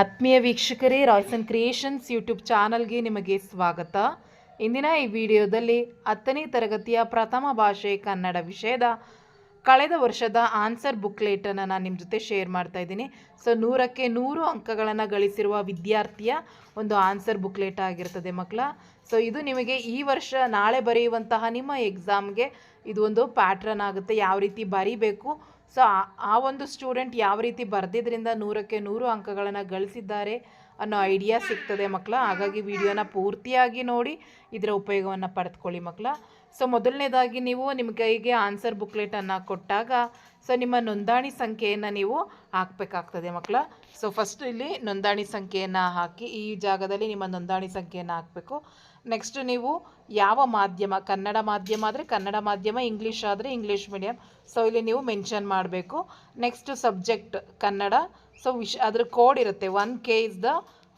ಆತ್ಮೀಯ ವೀಕ್ಷಕರೇ, Royson creations YouTube ಚಾನಲ್ಗೆ ನಿಮಗೆ ಸ್ವಾಗತ. ಇಂದಿನ ಈ ವಿಡಿಯೋದಲ್ಲಿ 10ನೇ ತರಗತಿಯ ಪ್ರಥಮ ಭಾಷೆ ಕನ್ನಡ ವಿಷಯದ ಕಳೆದ ವರ್ಷದ ಆನ್ಸರ್ ಬುಕ್ಲೆಟನ್ನು ನಾನು ನಿಮ್ಮ ಜೊತೆ ಶೇರ್ ಮಾಡ್ತಾ ಇದ್ದೀನಿ. ಸೊ 100ಕ್ಕೆ 100 ಅಂಕಗಳನ್ನು ಗಳಿಸಿರುವ ವಿದ್ಯಾರ್ಥಿಯ ಒಂದು ಆನ್ಸರ್ ಬುಕ್ಲೆಟ್ ಆಗಿರ್ತದೆ ಮಕ್ಕಳ. ಸೊ ಇದು ನಿಮಗೆ ಈ ವರ್ಷ ನಾಳೆ ಬರೆಯುವಂತಹ ನಿಮ್ಮ ಎಕ್ಸಾಮ್ಗೆ ಇದು ಒಂದು ಪ್ಯಾಟ್ರನ್ ಆಗುತ್ತೆ, ಯಾವ ರೀತಿ ಬರೀಬೇಕು. ಸೊ ಆ ಒಂದು ಸ್ಟೂಡೆಂಟ್ ಯಾವ ರೀತಿ ಬರೆದಿದ್ದರಿಂದ 100ಕ್ಕೆ 100 ಅಂಕಗಳನ್ನು ಗಳಿಸಿದ್ದಾರೆ ಅನ್ನೋ ಐಡಿಯಾ ಸಿಗ್ತದೆ ಮಕ್ಕಳ. ಹಾಗಾಗಿ ವಿಡಿಯೋನ ಪೂರ್ತಿಯಾಗಿ ನೋಡಿ ಇದರ ಉಪಯೋಗವನ್ನು ಪಡೆದುಕೊಳ್ಳಿ ಮಕ್ಕಳ. ಸೊ ಮೊದಲನೇದಾಗಿ ನೀವು ನಿಮ್ಮ ಕೈಗೆ ಆನ್ಸರ್ ಬುಕ್ಲೆಟನ್ನು ಕೊಟ್ಟಾಗ ಸೊ ನಿಮ್ಮ ನೋಂದಣಿ ಸಂಖ್ಯೆಯನ್ನು ನೀವು ಹಾಕಬೇಕಾಗ್ತದೆ ಮಕ್ಕಳ. ಸೊ ಫಸ್ಟ್ ಇಲ್ಲಿ ನೋಂದಣಿ ಸಂಖ್ಯೆಯನ್ನು ಹಾಕಿ, ಈ ಜಾಗದಲ್ಲಿ ನಿಮ್ಮ ನೋಂದಣಿ ಸಂಖ್ಯೆಯನ್ನು ಹಾಕಬೇಕು. ನೆಕ್ಸ್ಟ್ ನೀವು ಯಾವ ಮಾಧ್ಯಮ, ಕನ್ನಡ ಮಾಧ್ಯಮ ಆದರೆ ಕನ್ನಡ ಮಾಧ್ಯಮ, ಇಂಗ್ಲೀಷ್ ಆದರೆ ಇಂಗ್ಲೀಷ್ ಮೀಡಿಯಮ್, ಸೊ ಇಲ್ಲಿ ನೀವು ಮೆನ್ಷನ್ ಮಾಡಬೇಕು. ನೆಕ್ಸ್ಟ್ ಸಬ್ಜೆಕ್ಟ್ ಕನ್ನಡ, ಸೊ ಅದ್ರ ಕೋಡ್ ಇರುತ್ತೆ 1K is the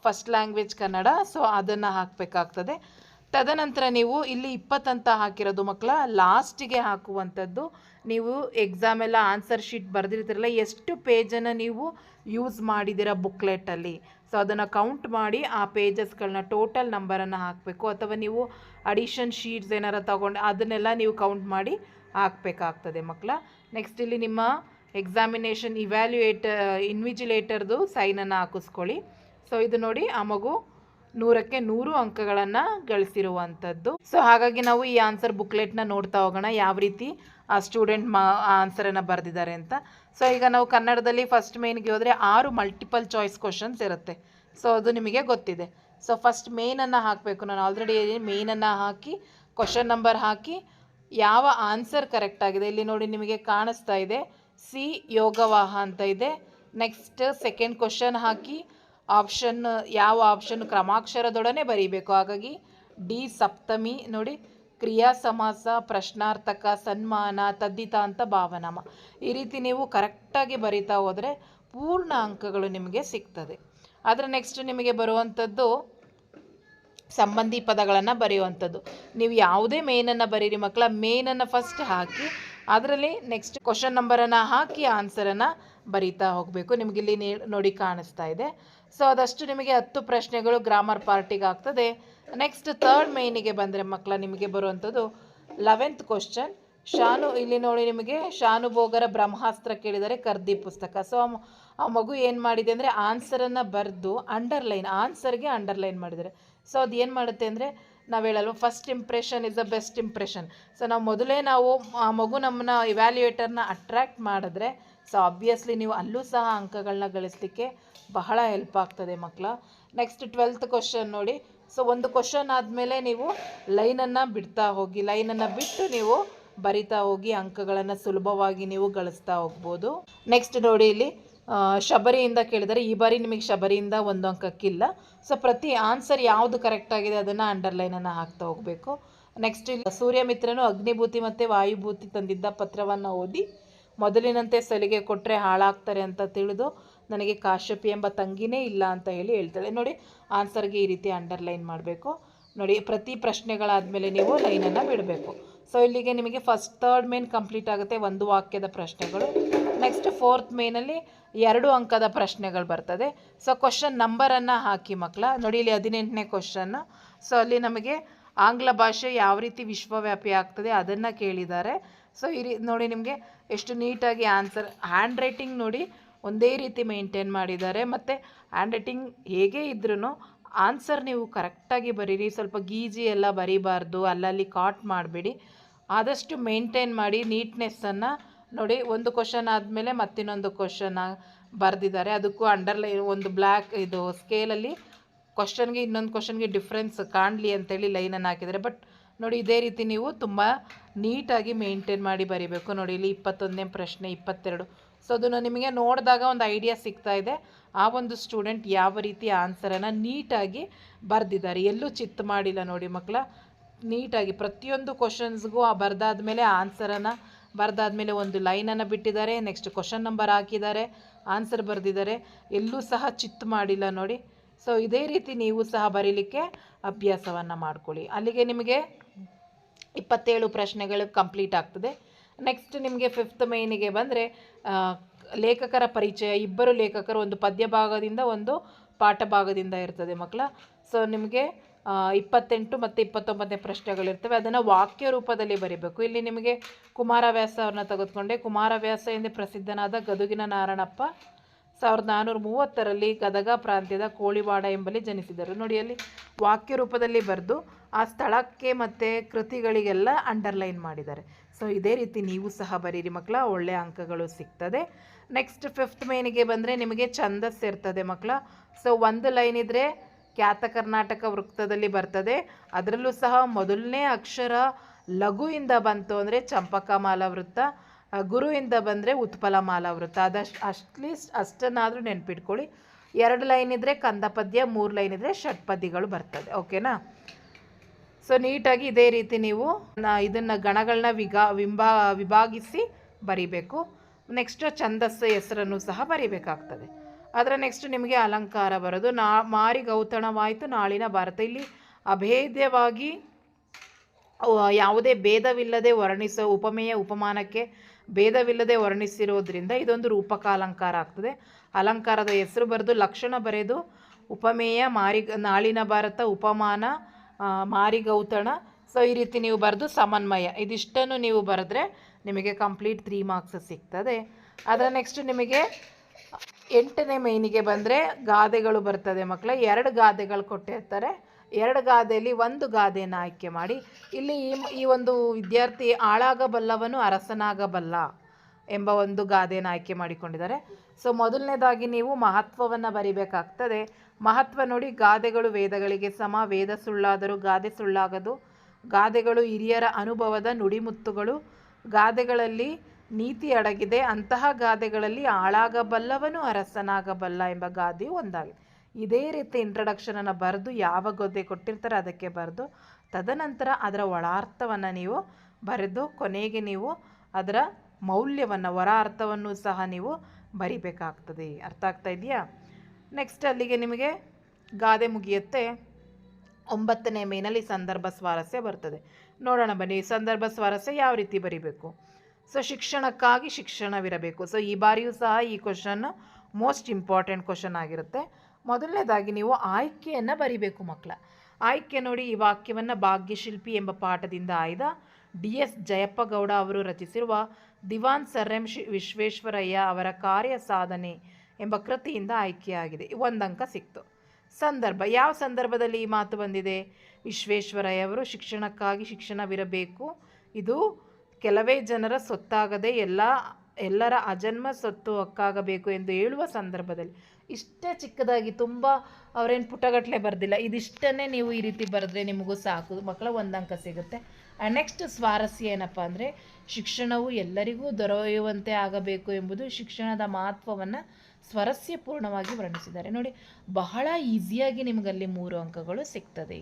first language Kannada, so ಅದನ್ನು ಹಾಕಬೇಕಾಗ್ತದೆ. ತದನಂತರ ನೀವು ಇಲ್ಲಿ 20 ಅಂತ ಹಾಕಿರೋದು ಮಕ್ಕಳ ಲಾಸ್ಟಿಗೆ ಹಾಕುವಂಥದ್ದು. ನೀವು ಎಕ್ಸಾಮೆಲ್ಲ ಆನ್ಸರ್ ಶೀಟ್ ಬರೆದಿರ್ತೀರಲ್ಲ, ಎಷ್ಟು ಪೇಜನ್ನು ನೀವು ಯೂಸ್ ಮಾಡಿದ್ದೀರ ಬುಕ್ಲೆಟಲ್ಲಿ, ಸೊ ಅದನ್ನು ಕೌಂಟ್ ಮಾಡಿ ಆ ಪೇಜಸ್ಗಳನ್ನ ಟೋಟಲ್ ನಂಬರನ್ನು ಹಾಕಬೇಕು. ಅಥವಾ ನೀವು ಅಡಿಷನ್ ಶೀಟ್ಸ್ ಏನಾರು ತಗೊಂಡು ಅದನ್ನೆಲ್ಲ ನೀವು ಕೌಂಟ್ ಮಾಡಿ ಹಾಕಬೇಕಾಗ್ತದೆ ಮಕ್ಕಳ. ನೆಕ್ಸ್ಟ್ ಇಲ್ಲಿ ನಿಮ್ಮ ಎಕ್ಸಾಮಿನೇಷನ್ ಇನ್ವಿಜಿಲೇಟರ್ದು ಸೈನನ್ನು ಹಾಕಿಸ್ಕೊಳ್ಳಿ. ಸೊ ಇದು ನೋಡಿ, ಆ ಮಗು 100ಕ್ಕೆ 100 ಅಂಕಗಳನ್ನು ಗಳಿಸಿರುವಂಥದ್ದು. ಸೊ ಹಾಗಾಗಿ ನಾವು ಈ ಆನ್ಸರ್ ಬುಕ್ಲೆಟ್ನ ನೋಡ್ತಾ ಹೋಗೋಣ, ಯಾವ ರೀತಿ ಆ ಸ್ಟೂಡೆಂಟ್ ಆನ್ಸರನ್ನು ಬರೆದಿದ್ದಾರೆ ಅಂತ. ಸೊ ಈಗ ನಾವು ಕನ್ನಡದಲ್ಲಿ ಫಸ್ಟ್ ಮೇನ್ಗೆ ಹೋದರೆ 6 ಮಲ್ಟಿಪಲ್ ಚಾಯ್ಸ್ ಕ್ವಶನ್ಸ್ ಇರುತ್ತೆ. ಸೊ ಅದು ನಿಮಗೆ ಗೊತ್ತಿದೆ. ಸೊ ಫಸ್ಟ್ ಮೇನನ್ನು ಹಾಕಬೇಕು. ನಾನು ಆಲ್ರೆಡಿ ಮೇನನ್ನು ಹಾಕಿ ಕ್ವಶನ್ ನಂಬರ್ ಹಾಕಿ ಯಾವ ಆನ್ಸರ್ ಕರೆಕ್ಟ್ ಆಗಿದೆ ಇಲ್ಲಿ ನೋಡಿ ನಿಮಗೆ ಕಾಣಿಸ್ತಾ ಇದೆ, ಸಿ ಯೋಗವಾಹ ಅಂತ ಇದೆ. ನೆಕ್ಸ್ಟ್ ಸೆಕೆಂಡ್ ಕ್ವಶನ್ ಹಾಕಿ ಆಪ್ಷನ್, ಯಾವ ಆಪ್ಷನ್ ಕ್ರಮಾಕ್ಷರದೊಡನೆ ಬರೀಬೇಕು. ಹಾಗಾಗಿ ಡಿ ಸಪ್ತಮಿ ನೋಡಿ, ಕ್ರಿಯಾ ಸಮಾಸ, ಪ್ರಶ್ನಾರ್ಥಕ, ಸನ್ಮಾನ, ತದ್ದಿತಾಂತ, ಭಾವನಾಮ. ಈ ರೀತಿ ನೀವು ಕರೆಕ್ಟಾಗಿ ಬರಿತಾ ಹೋದರೆ ಪೂರ್ಣ ಅಂಕಗಳು ನಿಮಗೆ ಸಿಗ್ತದೆ. ಆದರೆ ನೆಕ್ಸ್ಟ್ ನಿಮಗೆ ಬರುವಂಥದ್ದು ಸಂಬಂಧಿ ಪದಗಳನ್ನು ಬರೆಯುವಂಥದ್ದು. ನೀವು ಯಾವುದೇ ಮೇನನ್ನು ಬರೀರಿ ಮಕ್ಕಳ, ಮೇನನ್ನು ಫಸ್ಟ್ ಹಾಕಿ ಅದರಲ್ಲಿ ನೆಕ್ಸ್ಟ್ ಕ್ವಶನ್ ನಂಬರನ್ನು ಹಾಕಿ ಆನ್ಸರನ್ನು ಬರೀತಾ ಹೋಗಬೇಕು. ನಿಮಗಿಲ್ಲಿ ನೋಡಿ ಕಾಣಿಸ್ತಾ ಇದೆ. ಸೊ ಅದಷ್ಟು ನಿಮಗೆ 10 ಪ್ರಶ್ನೆಗಳು ಗ್ರಾಮರ್ ಪಾರ್ಟಿಗೆ ಆಗ್ತದೆ. ನೆಕ್ಸ್ಟ್ ಥರ್ಡ್ ಮೇನಿಗೆ ಬಂದರೆ ಮಕ್ಕಳ ನಿಮಗೆ ಬರುವಂಥದ್ದು 11th ಕ್ವಶನ್ ಶಾನು. ಇಲ್ಲಿ ನೋಡಿ ನಿಮಗೆ ಶಾನುಭೋಗರ ಬ್ರಹ್ಮಾಸ್ತ್ರ ಕೇಳಿದರೆ ಕರ್ದಿ ಪುಸ್ತಕ. ಸೊ ಆ ಮಗು ಏನು ಮಾಡಿದೆ ಅಂದರೆ ಆನ್ಸರನ್ನು ಬರೆದು ಆನ್ಸರ್ಗೆ ಅಂಡರ್ಲೈನ್ ಮಾಡಿದ್ದಾರೆ. ಸೊ ಅದು ಏನು ಮಾಡುತ್ತೆ ಅಂದರೆ, ನಾವು ಹೇಳಲ್ವ first impression is the best impression. So ನಾವು ಆ ಮಗು ನಮ್ಮನ್ನ ಇವ್ಯಾಲ್ಯೂಯೇಟರ್ನ ಅಟ್ರ್ಯಾಕ್ಟ್ ಮಾಡಿದ್ರೆ ಸೊ ಆಬ್ವಿಯಸ್ಲಿ ನೀವು ಅಲ್ಲೂ ಸಹ ಅಂಕಗಳನ್ನ ಗಳಿಸಲಿಕ್ಕೆ ಬಹಳ ಹೆಲ್ಪ್ ಆಗ್ತದೆ ಮಕ್ಕಳ. ನೆಕ್ಸ್ಟ್ 12th ಕ್ವಶನ್ ನೋಡಿ. ಸೊ ಒಂದು ಕ್ವಶನ್ ಆದಮೇಲೆ ನೀವು ಲೈನನ್ನು ಬಿಡ್ತಾ ಹೋಗಿ, ಲೈನನ್ನು ಬಿಟ್ಟು ನೀವು ಬರಿತಾ ಹೋಗಿ ಅಂಕಗಳನ್ನು ಸುಲಭವಾಗಿ ನೀವು ಗಳಿಸ್ತಾ ಹೋಗ್ಬೋದು. ನೆಕ್ಸ್ಟ್ ನೋಡಿ ಇಲ್ಲಿ ಶಬರಿಯಿಂದ ಕೇಳಿದರೆ, ಈ ಬಾರಿ ನಿಮಗೆ ಶಬರಿಯಿಂದ 1 ಅಂಕಕ್ಕಿಲ್ಲ. ಸೊ ಪ್ರತಿ ಆನ್ಸರ್ ಯಾವುದು ಕರೆಕ್ಟ್ ಆಗಿದೆ ಅದನ್ನು ಅಂಡರ್ಲೈನನ್ನು ಹಾಕ್ತಾ ಹೋಗಬೇಕು. ನೆಕ್ಸ್ಟ್ ಇಲ್ಲಿ ಸೂರ್ಯಮಿತ್ರನು ಅಗ್ನಿಭೂತಿ ಮತ್ತು ವಾಯುಭೂತಿ ತಂದಿದ್ದ ಪತ್ರವನ್ನು ಓದಿ ಮೊದಲಿನಂತೆ ಸಲಿಗೆ ಕೊಟ್ಟರೆ ಹಾಳಾಗ್ತಾರೆ ಅಂತ ತಿಳಿದು ನನಗೆ ಕಾಶ್ಯಪಿ ಎಂಬ ತಂಗಿನೇ ಇಲ್ಲ ಅಂತ ಹೇಳ್ತಾಳೆ. ನೋಡಿ ಆನ್ಸರ್ಗೆ ಈ ರೀತಿ ಅಂಡರ್ಲೈನ್ ಮಾಡಬೇಕು. ನೋಡಿ ಪ್ರತಿ ಪ್ರಶ್ನೆಗಳಾದಮೇಲೆ ನೀವು ಲೈನನ್ನು ಬಿಡಬೇಕು. ಸೊ ಇಲ್ಲಿಗೆ ನಿಮಗೆ ಫಸ್ಟ್ ಥರ್ಡ್ ಮೇನ್ ಕಂಪ್ಲೀಟ್ ಆಗುತ್ತೆ, 1 ವಾಕ್ಯದ ಪ್ರಶ್ನೆಗಳು. ನೆಕ್ಸ್ಟ್ 4th ಮೇನಲ್ಲಿ 2 ಅಂಕದ ಪ್ರಶ್ನೆಗಳು ಬರ್ತದೆ. ಸೊ ಕ್ವಶನ್ ನಂಬರನ್ನು ಹಾಕಿ ಮಕ್ಕಳ. ನೋಡಿ ಇಲ್ಲಿ 18ನೇ ಕ್ವಶನ್ನು. ಸೊ ಅಲ್ಲಿ ನಮಗೆ ಆಂಗ್ಲ ಭಾಷೆ ಯಾವ ರೀತಿ ವಿಶ್ವವ್ಯಾಪಿ ಆಗ್ತದೆ ಅದನ್ನು ಕೇಳಿದ್ದಾರೆ. ಸೊ ನೋಡಿ ನಿಮಗೆ ಎಷ್ಟು ನೀಟಾಗಿ ಆನ್ಸರ್, ಹ್ಯಾಂಡ್ ರೈಟಿಂಗ್ ನೋಡಿ ಒಂದೇ ರೀತಿ ಮೇಂಟೈನ್ ಮಾಡಿದ್ದಾರೆ. ಮತ್ತು ಹ್ಯಾಂಡ್ ರೈಟಿಂಗ್ ಹೇಗೆ ಇದ್ರೂ ಆನ್ಸರ್ ನೀವು ಕರೆಕ್ಟಾಗಿ ಬರೀರಿ. ಸ್ವಲ್ಪ ಗೀಜಿ ಎಲ್ಲ ಬರೀಬಾರ್ದು, ಅಲ್ಲಲ್ಲಿ ಕಾಟ್ ಮಾಡಬೇಡಿ, ಆದಷ್ಟು ಮೇಂಟೈನ್ ಮಾಡಿ ನೀಟ್ನೆಸ್ಸನ್ನು. ನೋಡಿ ಒಂದು ಕ್ವಶನ್ ಆದಮೇಲೆ ಮತ್ತಿನ್ನೊಂದು ಕ್ವಶನ್ ಬರೆದಿದ್ದಾರೆ, ಅದಕ್ಕೂ ಅಂಡರ್ಲೈನ್ ಒಂದು ಬ್ಲ್ಯಾಕ್ ಇದು ಸ್ಕೇಲಲ್ಲಿ ಕ್ವಶನ್ಗೆ ಇನ್ನೊಂದು ಕ್ವಶನ್ಗೆ ಡಿಫ್ರೆನ್ಸ್ ಕಾಣಲಿ ಅಂತೇಳಿ ಲೈನನ್ನು ಹಾಕಿದ್ದಾರೆ. ಬಟ್ ನೋಡಿ ಇದೇ ರೀತಿ ನೀವು ತುಂಬ ನೀಟಾಗಿ ಮೇಂಟೈನ್ ಮಾಡಿ ಬರೀಬೇಕು. ನೋಡಿ ಇಲ್ಲಿ 21ನೇ ಪ್ರಶ್ನೆ, 22. ಸೊ ಅದನ್ನು ನಿಮಗೆ ನೋಡಿದಾಗ ಒಂದು ಐಡಿಯಾ ಸಿಗ್ತಾ ಇದೆ ಆ ಒಂದು ಸ್ಟೂಡೆಂಟ್ ಯಾವ ರೀತಿ ಆನ್ಸರನ್ನು ನೀಟಾಗಿ ಬರೆದಿದ್ದಾರೆ, ಎಲ್ಲೂ ಚಿತ್ತು ಮಾಡಿಲ್ಲ ನೋಡಿ ಮಕ್ಕಳ. ನೀಟಾಗಿ ಪ್ರತಿಯೊಂದು ಕ್ವಶನ್ಸ್ಗೂ ಬರೆದಾದ್ಮೇಲೆ ಆನ್ಸರನ್ನು ಬರೆದಾದ್ಮೇಲೆ ಒಂದು ಲೈನನ್ನು ಬಿಟ್ಟಿದ್ದಾರೆ, ನೆಕ್ಸ್ಟ್ ಕ್ವಶನ್ ನಂಬರ್ ಹಾಕಿದ್ದಾರೆ, ಆನ್ಸರ್ ಬರೆದಿದ್ದಾರೆ, ಎಲ್ಲೂ ಸಹ ಚಿತ್ತು ಮಾಡಿಲ್ಲ ನೋಡಿ. ಸೊ ಇದೇ ರೀತಿ ನೀವು ಸಹ ಬರೀಲಿಕ್ಕೆ ಅಭ್ಯಾಸವನ್ನು ಮಾಡ್ಕೊಳ್ಳಿ. ಅಲ್ಲಿಗೆ ನಿಮಗೆ 27 ಪ್ರಶ್ನೆಗಳು ಕಂಪ್ಲೀಟ್ ಆಗ್ತದೆ. ನೆಕ್ಸ್ಟ್ ನಿಮಗೆ 5th ಮೇನಿಗೆ ಬಂದರೆ ಲೇಖಕರ ಪರಿಚಯ. 2 ಲೇಖಕರು, ಒಂದು ಪದ್ಯ ಭಾಗದಿಂದ ಒಂದು ಪಾಠಭಾಗದಿಂದ ಇರ್ತದೆ ಮಕ್ಕಳ. ಸೊ ನಿಮಗೆ 28 ಮತ್ತು 29ನೇ ಪ್ರಶ್ನೆಗಳಿರ್ತವೆ. ಅದನ್ನು ವಾಕ್ಯ ರೂಪದಲ್ಲಿ ಬರೀಬೇಕು. ಇಲ್ಲಿ ನಿಮಗೆ ಕುಮಾರವ್ಯಾಸ ಅವ್ರನ್ನ ತೆಗೆದುಕೊಂಡೆ. ಕುಮಾರವ್ಯಾಸ ಎಂದೇ ಪ್ರಸಿದ್ಧನಾದ ಗದುಗಿನ ನಾರಣಪ್ಪ 1430ರಲ್ಲಿ ಗದಗ ಪ್ರಾಂತ್ಯದ ಕೋಳಿವಾಡ ಎಂಬಲ್ಲಿ ಜನಿಸಿದರು. ನೋಡಿ, ಅಲ್ಲಿ ವಾಕ್ಯ ರೂಪದಲ್ಲಿ ಬರೆದು ಆ ಸ್ಥಳಕ್ಕೆ ಮತ್ತು ಕೃತಿಗಳಿಗೆಲ್ಲ ಅಂಡರ್ಲೈನ್ ಮಾಡಿದ್ದಾರೆ. ಸೊ ಇದೇ ರೀತಿ ನೀವು ಸಹ ಬರೀರಿ ಮಕ್ಕಳ, ಒಳ್ಳೆಯ ಅಂಕಗಳು ಸಿಗ್ತದೆ. ನೆಕ್ಸ್ಟ್ 5th ಮೇನಿಗೆ ಬಂದರೆ ನಿಮಗೆ ಛಂದಸ್ಸು ಇರ್ತದೆ ಮಕ್ಕಳ. ಸೊ ಒಂದು ಲೈನ್ ಇದ್ದರೆ ಖ್ಯಾತ ಕರ್ನಾಟಕ ವೃತ್ತದಲ್ಲಿ ಬರ್ತದೆ. ಅದರಲ್ಲೂ ಸಹ ಮೊದಲನೇ ಅಕ್ಷರ ಲಘುವಿಂದ ಬಂತು ಅಂದರೆ ಚಂಪಕಮಾಲ ವೃತ್ತ, ಗುರುವಿಂದ ಬಂದರೆ ಉತ್ಪಲಮಾಲ ವೃತ್ತ. ಅಟ್ಲೀಸ್ಟ್ ಅಷ್ಟನ್ನಾದರೂ ನೆನ್ಪಿಟ್ಕೊಳ್ಳಿ. 2 ಲೈನ್ ಇದ್ದರೆ ಕಂದಪದ್ಯ, 3 ಲೈನ್ ಇದ್ದರೆ ಷಟ್ಪದಿಗಳು ಬರ್ತದೆ. ಓಕೆನಾ? ಸೊ ನೀಟಾಗಿ ಇದೇ ರೀತಿ ನೀವು ಇದನ್ನು ಗಣಗಳನ್ನ ವಿಭಾಗಿಸಿ ಬರಿಬೇಕು. ನೆಕ್ಸ್ಟ್ ಛಂದಸ್ಸು ಹೆಸರನ್ನು ಸಹ ಬರಿಬೇಕಾಗ್ತದೆ. ಅದರ ನೆಕ್ಸ್ಟ್ ನಿಮಗೆ ಅಲಂಕಾರ ಬರೋದು. ಮಾರಿಗೌತಣವಾಯಿತು ನಾಳಿನ ಭಾರತ. ಇಲ್ಲಿ ಅಭೇದ್ಯವಾಗಿ ಯಾವುದೇ ಭೇದವಿಲ್ಲದೆ ವರ್ಣಿಸೋ ಉಪಮೇಯ ಉಪಮಾನಕ್ಕೆ ಭೇದವಿಲ್ಲದೆ ವರ್ಣಿಸಿರೋದ್ರಿಂದ ಇದೊಂದು ರೂಪಕ ಅಲಂಕಾರ ಆಗ್ತದೆ. ಅಲಂಕಾರದ ಹೆಸರು ಬರೆದು ಲಕ್ಷಣ ಬರೆದು ಉಪಮೇಯ, ನಾಳಿನ ಭಾರತ, ಉಪಮಾನ, ಮಾರಿಗೌತಣ. ಸೊ ಈ ರೀತಿ ನೀವು ಬರೆದು ಸಮನ್ವಯ, ಇದಿಷ್ಟನ್ನು ನೀವು ಬರೆದ್ರೆ ನಿಮಗೆ ಕಂಪ್ಲೀಟ್ 3 ಮಾರ್ಕ್ಸ್ ಸಿಗ್ತದೆ. ಅದರ ನೆಕ್ಸ್ಟ್ ನಿಮಗೆ 8ನೇ ಮೇನಿಗೆ ಬಂದರೆ ಗಾದೆಗಳು ಬರ್ತದೆ ಮಕ್ಕಳ. 2 ಗಾದೆಗಳು ಕೊಟ್ಟಿರ್ತಾರೆ. 2 ಗಾದೆಯಲ್ಲಿ 1 ಗಾದೆಯನ್ನು ಆಯ್ಕೆ ಮಾಡಿ. ಇಲ್ಲಿ ಈ ಒಂದು ವಿದ್ಯಾರ್ಥಿ ಆಳಾಗಬಲ್ಲವನು ಅರಸನಾಗಬಲ್ಲ ಎಂಬ ಒಂದು ಗಾದೆಯನ್ನು ಆಯ್ಕೆ ಮಾಡಿಕೊಂಡಿದ್ದಾರೆ. ಸೊ ಮೊದಲನೇದಾಗಿ ನೀವು ಮಹತ್ವವನ್ನು ಬರಿಬೇಕಾಗ್ತದೆ. ಮಹತ್ವ ನೋಡಿ, ಗಾದೆಗಳು ವೇದಗಳಿಗೆ ಸಮ, ವೇದ ಸುಳ್ಳಾದರೂ ಗಾದೆ ಸುಳ್ಳಾಗದು, ಗಾದೆಗಳು ಹಿರಿಯರ ಅನುಭವದ ನುಡಿಮುತ್ತುಗಳು, ಗಾದೆಗಳಲ್ಲಿ ನೀತಿ ಅಡಗಿದೆ, ಅಂತಹ ಗಾದೆಗಳಲ್ಲಿ ಆಳಾಗಬಲ್ಲವನು ಅರಸನಾಗಬಲ್ಲ ಎಂಬ ಗಾದೆಯು ಒಂದಾಗಿದೆ. ಇದೇ ರೀತಿ ಇಂಟ್ರಡಕ್ಷನನ್ನು ಬರೆದು ಯಾವ ಗಾದೆ ಕೊಟ್ಟಿರ್ತಾರೆ ಅದಕ್ಕೆ ಬರೆದು ತದನಂತರ ಅದರ ಒಳಾರ್ಥವನ್ನು ನೀವು ಬರೆದು ಕೊನೆಗೆ ನೀವು ಅದರ ಮೌಲ್ಯವನ್ನು, ಹೊರ ಅರ್ಥವನ್ನು ಸಹ ನೀವು ಬರಿಬೇಕಾಗ್ತದೆ. ಅರ್ಥ ಆಗ್ತಾ ಇದೆಯಾ? ನೆಕ್ಸ್ಟ್ ಅಲ್ಲಿಗೆ ನಿಮಗೆ ಗಾದೆ ಮುಗಿಯುತ್ತೆ. 9ನೇ ಮೇನಲ್ಲಿ ಸಂದರ್ಭ ಸ್ವಾರಸ್ಯ ಬರ್ತದೆ. ನೋಡೋಣ ಬನ್ನಿ, ಸಂದರ್ಭ ಸ್ವಾರಸ್ಯ ಯಾವ ರೀತಿ ಬರಿಬೇಕು. ಸೊ ಶಿಕ್ಷಣಕ್ಕಾಗಿ ಶಿಕ್ಷಣವಿರಬೇಕು. ಸೊ ಈ ಬಾರಿಯೂ ಸಹ ಈ ಕ್ವಶನ್ ಮೋಸ್ಟ್ ಇಂಪಾರ್ಟೆಂಟ್ ಕ್ವಶನ್ ಆಗಿರುತ್ತೆ. ಮೊದಲನೇದಾಗಿ ನೀವು ಆಯ್ಕೆಯನ್ನು ಬರಿಬೇಕು ಮಕ್ಕಳ. ಆಯ್ಕೆ ನೋಡಿ, ಈ ವಾಕ್ಯವನ್ನು ಭಾಗ್ಯಶಿಲ್ಪಿ ಎಂಬ ಪಾಠದಿಂದ ಆಯ್ದ DS ಜಯಪ್ಪ ಗೌಡ ಅವರು ರಚಿಸಿರುವ ದಿವಾನ್ ಸರ್ ಎಂ ವಿಶ್ವೇಶ್ವರಯ್ಯ ಅವರ ಕಾರ್ಯ ಸಾಧನೆ ಎಂಬ ಕೃತಿಯಿಂದ ಆಯ್ಕೆಯಾಗಿದೆ. 1 ಅಂಕ ಸಿಕ್ತು. ಸಂದರ್ಭ, ಯಾವ ಸಂದರ್ಭದಲ್ಲಿ ಈ ಮಾತು ಬಂದಿದೆ? ವಿಶ್ವೇಶ್ವರಯ್ಯ ಅವರು ಶಿಕ್ಷಣಕ್ಕಾಗಿ ಶಿಕ್ಷಣವಿರಬೇಕು, ಇದು ಕೆಲವೇ ಜನರ ಸೊತ್ತಾಗದೆ ಎಲ್ಲರ ಅಜನ್ಮ ಸೊತ್ತು ಹಕ್ಕಾಗಬೇಕು ಎಂದು ಹೇಳುವ ಸಂದರ್ಭದಲ್ಲಿ. ಇಷ್ಟೇ ಚಿಕ್ಕದಾಗಿ, ತುಂಬ ಅವರೇನು ಪುಟಗಟ್ಟಲೆ ಬರೆದಿಲ್ಲ. ಇದಿಷ್ಟನ್ನೇ ನೀವು ಈ ರೀತಿ ಬರೆದ್ರೆ ನಿಮಗೂ ಸಾಕು ಮಕ್ಕಳ, 1 ಅಂಕ ಸಿಗುತ್ತೆ. ನೆಕ್ಸ್ಟ್ ಸ್ವಾರಸ್ಯ ಏನಪ್ಪ ಅಂದರೆ, ಶಿಕ್ಷಣವು ಎಲ್ಲರಿಗೂ ದೊರೆಯುವಂತೆ ಆಗಬೇಕು ಎಂಬುದು ಶಿಕ್ಷಣದ ಮಹತ್ವವನ್ನು ಸ್ವಾರಸ್ಯಪೂರ್ಣವಾಗಿ ವರ್ಣಿಸಿದ್ದಾರೆ. ನೋಡಿ, ಬಹಳ ಈಸಿಯಾಗಿ ನಿಮಗಲ್ಲಿ 3 ಅಂಕಗಳು ಸಿಗ್ತದೆ.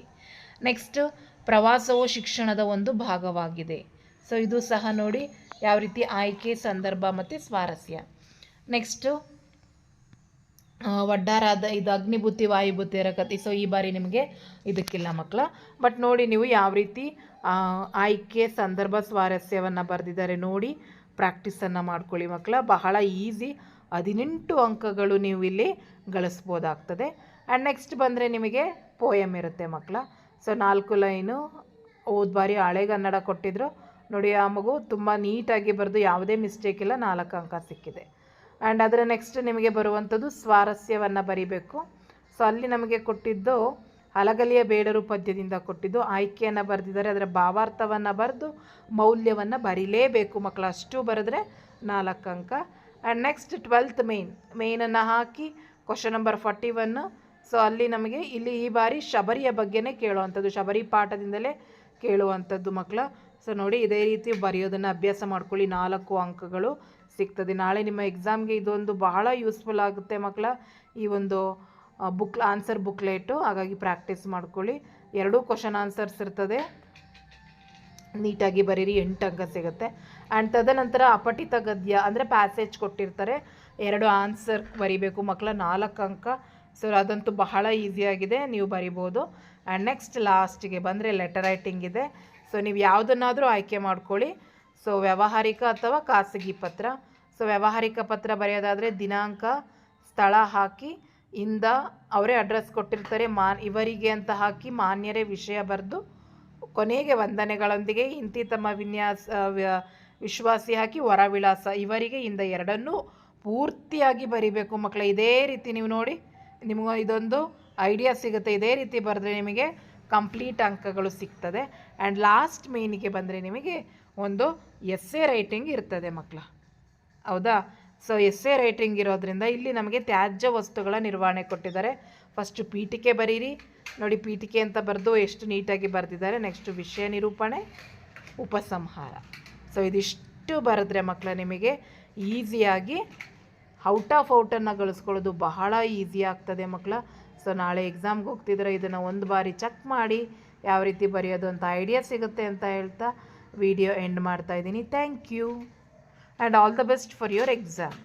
ನೆಕ್ಸ್ಟ್ ಪ್ರವಾಸವು ಶಿಕ್ಷಣದ ಒಂದು ಭಾಗವಾಗಿದೆ. ಸೊ ಇದು ಸಹ ನೋಡಿ ಯಾವ ರೀತಿ ಆಯ್ಕೆ, ಸಂದರ್ಭ ಮತ್ತು ಸ್ವಾರಸ್ಯ. ನೆಕ್ಸ್ಟು ಒಡ್ಡಾರಾದ ಇದು ಅಗ್ನಿಬುತ್ತಿ ವಾಯುಬುತ್ತಿಯರ ಕಥೆ. ಸೊ ಈ ಬಾರಿ ನಿಮಗೆ ಇದಕ್ಕಿಲ್ಲ ಮಕ್ಕಳ. ಬಟ್ ನೋಡಿ ನೀವು ಯಾವ ರೀತಿ ಆಯ್ಕೆ, ಸಂದರ್ಭ, ಸ್ವಾರಸ್ಯವನ್ನು ಬರೆದಿದ್ದಾರೆ ನೋಡಿ, ಪ್ರಾಕ್ಟೀಸನ್ನು ಮಾಡ್ಕೊಳ್ಳಿ ಮಕ್ಕಳ. ಬಹಳ ಈಸಿ, 18 ಅಂಕಗಳು ನೀವು ಇಲ್ಲಿ ಗಳಿಸ್ಬೋದಾಗ್ತದೆ. ಆ್ಯಂಡ್ ನೆಕ್ಸ್ಟ್ ಬಂದರೆ ನಿಮಗೆ ಪೋಯಮ್ ಇರುತ್ತೆ ಮಕ್ಕಳ. ಸೊ 4 ಲೈನು ಹೋದ ಬಾರಿ ಹಳೆಗನ್ನಡ ಕೊಟ್ಟಿದ್ರು ನೋಡಿ, ಆ ಮಗು ತುಂಬ ನೀಟಾಗಿ ಬರೆದು ಯಾವುದೇ ಮಿಸ್ಟೇಕ್ ಇಲ್ಲ, 4 ಅಂಕ ಸಿಕ್ಕಿದೆ. ಆ್ಯಂಡ್ ಅದರ ನೆಕ್ಸ್ಟ್ ನಿಮಗೆ ಬರುವಂಥದ್ದು ಸ್ವಾರಸ್ಯವನ್ನು ಬರಿಬೇಕು. ಸೊ ಅಲ್ಲಿ ನಮಗೆ ಕೊಟ್ಟಿದ್ದು ಹಲಗಲಿಯ ಬೇಡರು ಪದ್ಯದಿಂದ ಕೊಟ್ಟಿದ್ದು ಆಯ್ಕೆಯನ್ನು ಬರೆದಿದ್ದಾರೆ. ಅದರ ಭಾವಾರ್ಥವನ್ನು ಬರೆದು ಮೌಲ್ಯವನ್ನು ಬರೀಲೇಬೇಕು ಮಕ್ಕಳು. ಅಷ್ಟು ಬರೆದ್ರೆ 4 ಅಂಕ. ಆ್ಯಂಡ್ ನೆಕ್ಸ್ಟ್ 12th ಮೇನನ್ನು ಹಾಕಿ ಕ್ವಶನ್ ನಂಬರ್ 41. ಸೊ ಅಲ್ಲಿ ನಮಗೆ ಇಲ್ಲಿ ಈ ಬಾರಿ ಶಬರಿಯ ಬಗ್ಗೆನೇ ಕೇಳುವಂಥದ್ದು, ಶಬರಿ ಪಾಠದಿಂದಲೇ ಕೇಳುವಂಥದ್ದು ಮಕ್ಕಳ. ಸೊ ನೋಡಿ ಇದೇ ರೀತಿ ಬರೆಯೋದನ್ನು ಅಭ್ಯಾಸ ಮಾಡ್ಕೊಳ್ಳಿ, 4 ಅಂಕಗಳು ಸಿಗ್ತದೆ. ನಾಳೆ ನಿಮ್ಮ ಎಕ್ಸಾಮ್ಗೆ ಇದೊಂದು ಬಹಳ ಯೂಸ್ಫುಲ್ ಆಗುತ್ತೆ ಮಕ್ಕಳ, ಈ ಒಂದು ಆನ್ಸರ್ ಬುಕ್ಲೆಟು. ಹಾಗಾಗಿ ಪ್ರಾಕ್ಟೀಸ್ ಮಾಡ್ಕೊಳ್ಳಿ. 2 ಕ್ವಶನ್ ಆನ್ಸರ್ಸ್ ಇರ್ತದೆ, ನೀಟಾಗಿ ಬರೀರಿ, 8 ಅಂಕ ಸಿಗುತ್ತೆ. ಆ್ಯಂಡ್ ತದನಂತರ ಅಪಠಿತ ಗದ್ಯ ಅಂದರೆ ಪ್ಯಾಸೇಜ್ ಕೊಟ್ಟಿರ್ತಾರೆ, 2 ಆನ್ಸರ್ ಬರಿಬೇಕು ಮಕ್ಕಳ, 4 ಅಂಕ. ಸೊ ಅದಂತೂ ಬಹಳ ಈಸಿಯಾಗಿದೆ, ನೀವು ಬರಿಬೋದು. ಆ್ಯಂಡ್ ನೆಕ್ಸ್ಟ್ ಲಾಸ್ಟಿಗೆ ಬಂದರೆ ಲೆಟರ್ ರೈಟಿಂಗ್ ಇದೆ. ಸೊ ನೀವು ಯಾವುದನ್ನಾದರೂ ಆಯ್ಕೆ ಮಾಡ್ಕೊಳ್ಳಿ. ಸೊ ವ್ಯಾವಹಾರಿಕ ಅಥವಾ ಖಾಸಗಿ ಪತ್ರ. ಸೊ ವ್ಯಾವಹಾರಿಕ ಪತ್ರ ಬರೆಯೋದಾದರೆ ದಿನಾಂಕ, ಸ್ಥಳ ಹಾಕಿ ಇಂದ ಅವರೇ ಅಡ್ರೆಸ್ ಕೊಟ್ಟಿರ್ತಾರೆ, ಇವರಿಗೆ ಅಂತ ಹಾಕಿ ಮಾನ್ಯರೇ ವಿಷಯ ಬರೆದು ಕೊನೆಗೆ ವಂದನೆಗಳೊಂದಿಗೆ ಇಂತಿ ತಮ್ಮ ವಿಶ್ವಾಸಿ ಹಾಕಿ ಹೊರ ವಿಳಾಸ ಇವರಿಗೆ ಇಂದ ಎರಡನ್ನೂ ಪೂರ್ತಿಯಾಗಿ ಬರಿಬೇಕು ಮಕ್ಕಳೇ. ಇದೇ ರೀತಿ ನೀವು ನೋಡಿ ನಿಮಗೂ ಇದೊಂದು ಐಡಿಯಾ ಸಿಗುತ್ತೆ. ಇದೇ ರೀತಿ ಬರೆದ್ರೆ ನಿಮಗೆ ಕಂಪ್ಲೀಟ್ ಅಂಕಗಳು ಸಿಗ್ತದೆ. ಆ್ಯಂಡ್ ಲಾಸ್ಟ್ ಮೇನಿಗೆ ಬಂದರೆ ನಿಮಗೆ ಒಂದು ಎಸ್ಸೆ ರೈಟಿಂಗ್ ಇರ್ತದೆ ಮಕ್ಕಳ, ಹೌದಾ? ಸೊ ಎಸ್ಸೆ ರೈಟಿಂಗ್ ಇರೋದ್ರಿಂದ ಇಲ್ಲಿ ನಮಗೆ ತ್ಯಾಜ್ಯ ವಸ್ತುಗಳ ನಿರ್ವಹಣೆ ಕೊಟ್ಟಿದ್ದಾರೆ. ಫಸ್ಟು ಪೀಠಿಕೆ ಬರೀರಿ ನೋಡಿ, ಪೀಠಿಕೆ ಅಂತ ಬರೆದು ಎಷ್ಟು ನೀಟಾಗಿ ಬರೆದಿದ್ದಾರೆ. ನೆಕ್ಸ್ಟು ವಿಷಯ ನಿರೂಪಣೆ, ಉಪಸಂಹಾರ. ಸೊ ಇದಿಷ್ಟು ಬರೆದ್ರೆ ಮಕ್ಕಳ ನಿಮಗೆ ಈಸಿಯಾಗಿ ಔಟನ್ನು ಗಳಿಸ್ಕೊಳ್ಳೋದು ಬಹಳ ಈಸಿ ಆಗ್ತದೆ ಮಕ್ಕಳ. ಸೊ ನಾಳೆ ಎಕ್ಸಾಮ್ಗೆ ಹೋಗ್ತಿದ್ರೆ ಇದನ್ನು ಒಂದು ಬಾರಿ ಚೆಕ್ ಮಾಡಿ ಯಾವ ರೀತಿ ಬರೆಯೋದು ಅಂತ ಐಡಿಯಾ ಸಿಗುತ್ತೆ ಅಂತ ಹೇಳ್ತಾ ವಿಡಿಯೋ ಎಂಡ್ ಮಾಡ್ತಾಯಿದ್ದೀನಿ. Thank you and all the best for your exam.